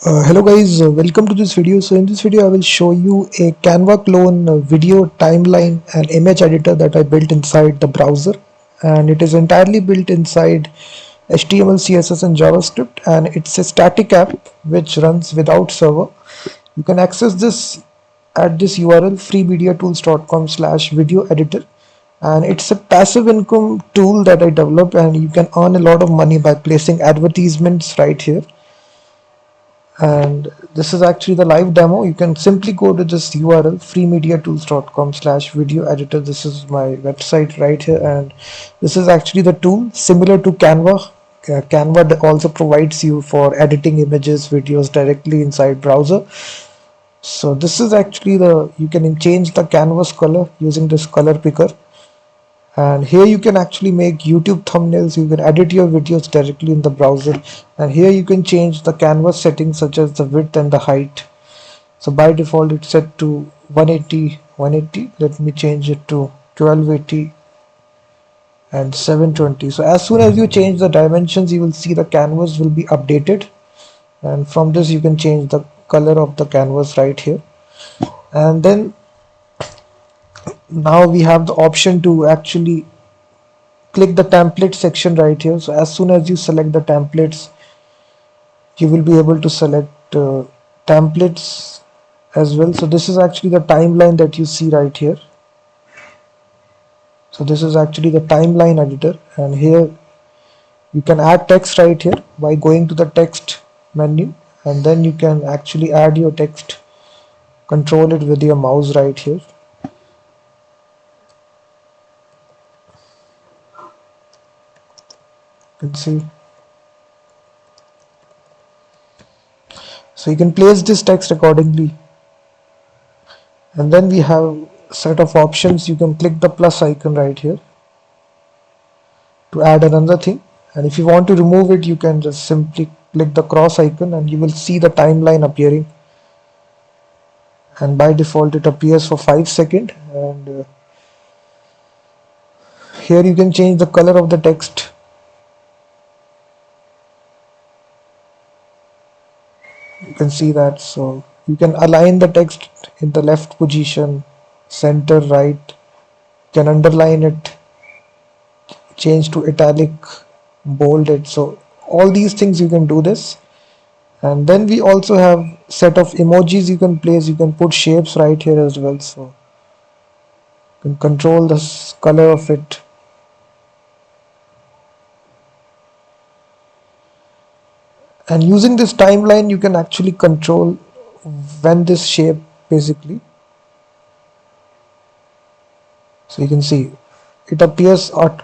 Hello guys, welcome to this video. So in this video I will show you a Canva clone video timeline and image editor that I built inside the browser, and it is entirely built inside HTML, CSS and JavaScript, and it's a static app which runs without server. You can access this at this URL freemediatools.com/video editor, and it's a passive income tool that I developed, and you can earn a lot of money by placing advertisements right here. And this is actually the live demo. You can simply go to this URL freemediatools.com/video editor. This is my website right here, and this is actually the tool similar to Canva. Canva also provides you for editing images, videos directly inside browser. So this is actually you can change the canvas color using this color picker, and here you can actually make YouTube thumbnails. You can edit your videos directly in the browser, and here you can change the canvas settings such as the width and the height. So by default it's set to 180. Let me change it to 1280 and 720. So as soon as you change the dimensions, you will see the canvas will be updated, and from this you can change the color of the canvas right here. And then now we have the option to actually click the template section right here. So as soon as you select the templates, you will be able to select templates as well. So this is actually the timeline that you see right here. So this is actually the timeline editor, and here you can add text right here by going to the text menu, and then you can actually add your text, control it with your mouse right here. You can see. So you can place this text accordingly, and then we have a set of options. You can click the plus icon right here to add another thing, and if you want to remove it, you can just simply click the cross icon and you will see the timeline appearing, and by default it appears for 5 seconds. And here you can change the color of the text. You can see that. So you can align the text in the left position, center, right. You can underline it, change to italic, bold it. So all these things you can do this. And then we also have set of emojis you can place. You can put shapes right here as well, so you can control the color of it. And using this timeline, you can actually control when this shape basically. So you can see it appears at.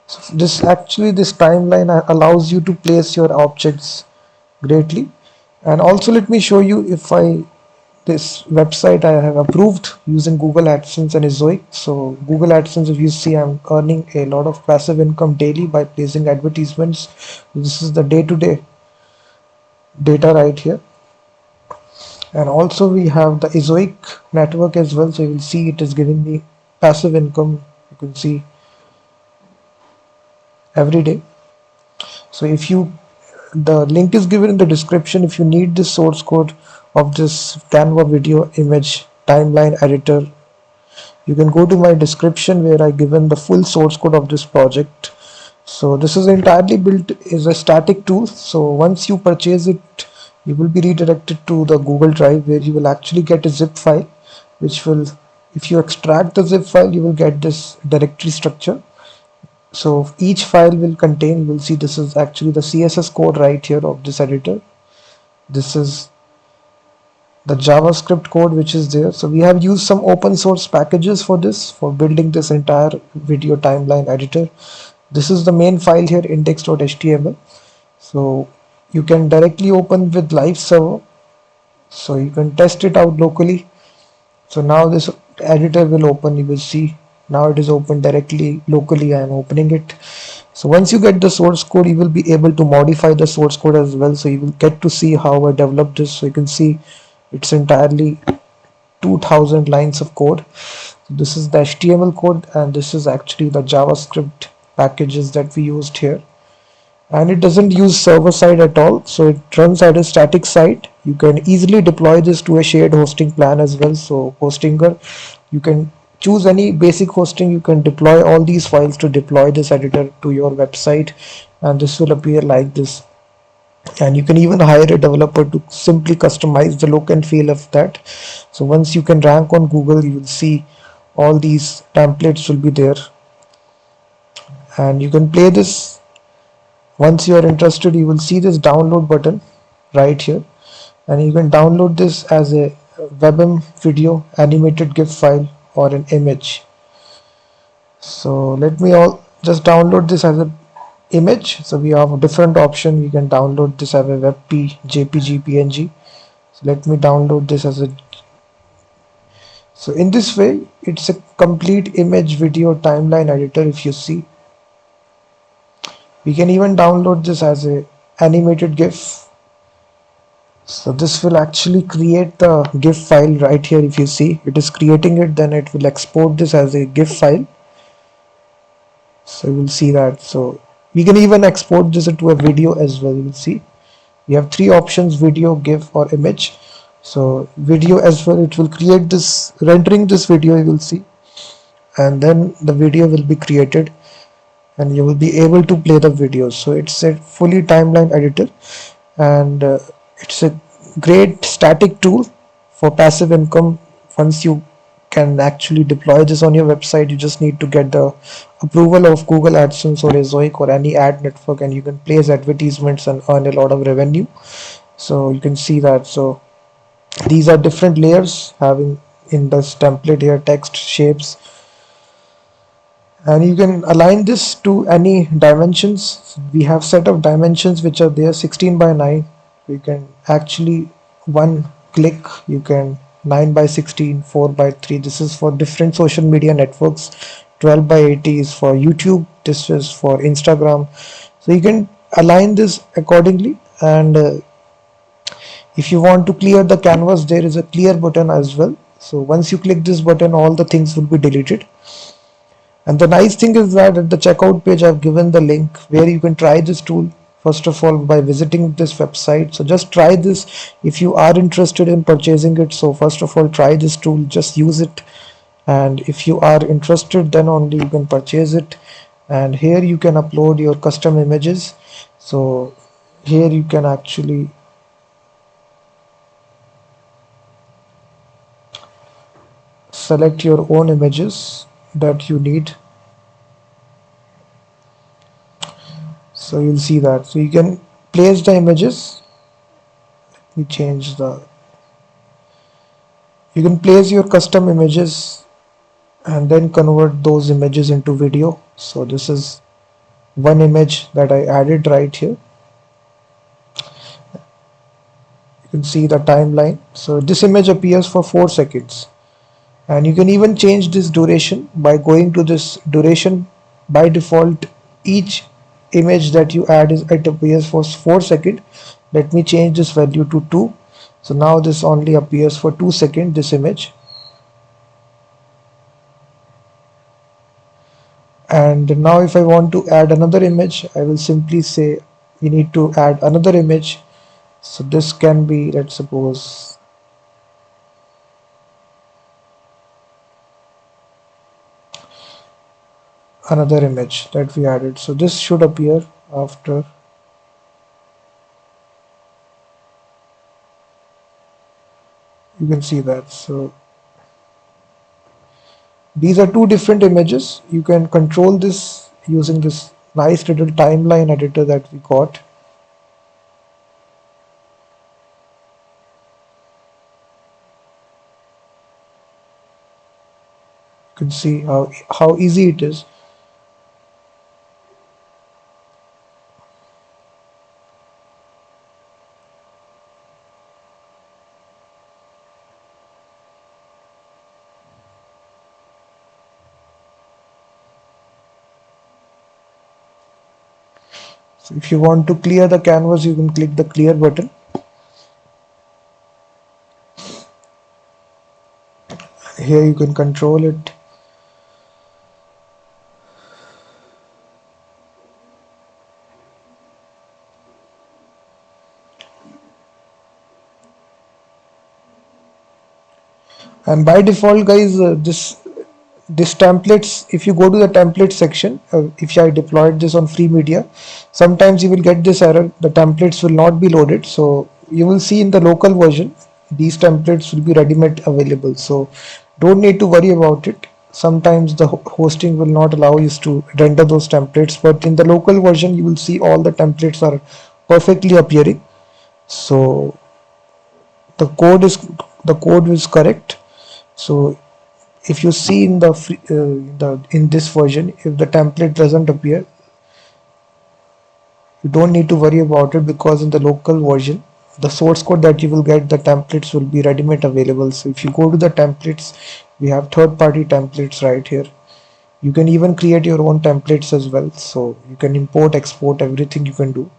So this timeline allows you to place your objects greatly. And also let me show you, if I this website I have approved using Google AdSense and Ezoic. So Google AdSense, if you see, I'm earning a lot of passive income daily by placing advertisements. This is the day-to-day data right here. And also we have the Ezoic network as well. So you will see it is giving me passive income. You can see every day. So if you, the link is given in the description. If you need this source code of this Canva video image timeline editor, you can go to my description where I given the full source code of this project. So this is entirely built as a static tool. So once you purchase it, you will be redirected to the Google Drive, where you will actually get a zip file, which will, if you extract the zip file, you will get this directory structure. So each file will contain, you will see this is actually the CSS code right here of this editor. This is the JavaScript code which is there. So we have used some open source packages for this, for building this entire video timeline editor. This is the main file here, index.html. So you can directly open with live server, so you can test it out locally. So now this editor will open. You will see now it is open directly locally. I am opening it. So once you get the source code, you will be able to modify the source code as well. So you will get to see how I developed this. So you can see it's entirely 2000 lines of code. So this is the HTML code, and this is actually the JavaScript packages that we used here. and it doesn't use server side at all, so it runs at a static site. You can easily deploy this to a shared hosting plan as well. So hostinger, you can choose any basic hosting, you can deploy all these files to deploy this editor to your website, and this will appear like this. And you can even hire a developer to simply customize the look and feel of that. So once you can rank on Google, you will see all these templates will be there, and you can play this. Once you are interested, you will see this download button right here, and you can download this as a WebM video, animated GIF file, or an image. So let me all just download this as a image. So we have a different option. We can download this as a WebP, JPG, PNG. So let me download this as a. So in this way, it's a complete image video timeline editor. If you see, we can even download this as a animated GIF. So this will actually create the GIF file right here. If you see, it is creating it, then it will export this as a GIF file. So you will see that. So we can even export this into a video as well. You will see we have three options: video, GIF, or image. So video as well, it will create this, rendering this video, you will see, and then the video will be created and you will be able to play the videos. So it's a fully timeline editor, and it's a great static tool for passive income. Once you can actually deploy this on your website, you just need to get the approval of Google AdSense or Ezoic or any ad network, and you can place advertisements and earn a lot of revenue. So you can see that. So these are different layers having in this template here: text, shapes, and you can align this to any dimensions. We have set of dimensions which are there: 16 by 9. You can actually one click, you can 9 by 16, 4 by 3. This is for different social media networks. 12 by 80 is for YouTube, this is for Instagram. So you can align this accordingly, and if you want to clear the canvas, there is a clear button as well. So once you click this button, all the things will be deleted. And the nice thing is that at the checkout page, I've given the link where you can try this tool. First of all, by visiting this website. So just try this if you are interested in purchasing it. So first of all, try this tool, just use it. And if you are interested, then only you can purchase it. And here you can upload your custom images. So here you can actually select your own images that you need. So you'll see that. So you can place the images. We change the. You can place your custom images and then convert those images into video. So this is one image that I added right here. You can see the timeline. So this image appears for 4 seconds. And you can even change this duration by going to this duration. By default, each image that you add is, it appears for 4 seconds. Let me change this value to 2. So now this only appears for 2 seconds, this image. And now if I want to add another image, I will simply say we need to add another image. So this can be, let's suppose, another image that we added. So this should appear after. You can see that. So these are two different images. You can control this using this nice little timeline editor that we got. You can see how easy it is. So if you want to clear the canvas, you can click the clear button. Here you can control it. And by default guys, this templates, if you go to the template section, if I deployed this on free media, sometimes you will get this error, the templates will not be loaded. So you will see in the local version these templates will be ready-made available, so don't need to worry about it. Sometimes the hosting will not allow you to render those templates, but in the local version you will see all the templates are perfectly appearing. So the code is correct. So if you see in the in this version, if the template doesn't appear, you don't need to worry about it, because in the local version the source code that you will get, the templates will be ready-made available. So if you go to the templates, we have third-party templates right here. You can even create your own templates as well, so you can import, export, everything you can do.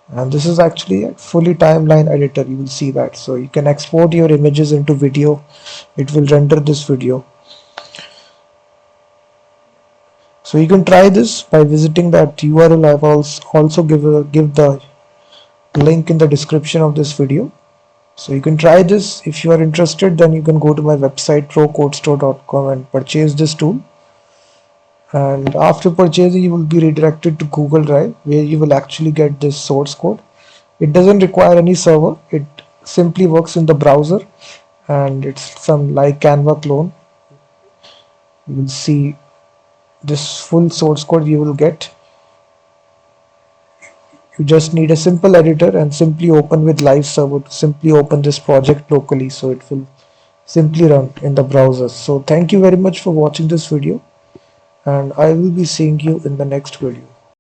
And this is actually a fully timeline editor, you will see that. So you can export your images into video, it will render this video. So you can try this by visiting that URL. I will also give the link in the description of this video. So you can try this. If you are interested, then you can go to my website procodestore.com and purchase this tool. And after purchasing, you will be redirected to Google Drive, where you will actually get this source code. It doesn't require any server. It simply works in the browser, and it's some like Canva clone. You will see this full source code you will get. You just need a simple editor and simply open with live server to simply open this project locally, so it will simply run in the browser. So thank you very much for watching this video, and I will be seeing you in the next video.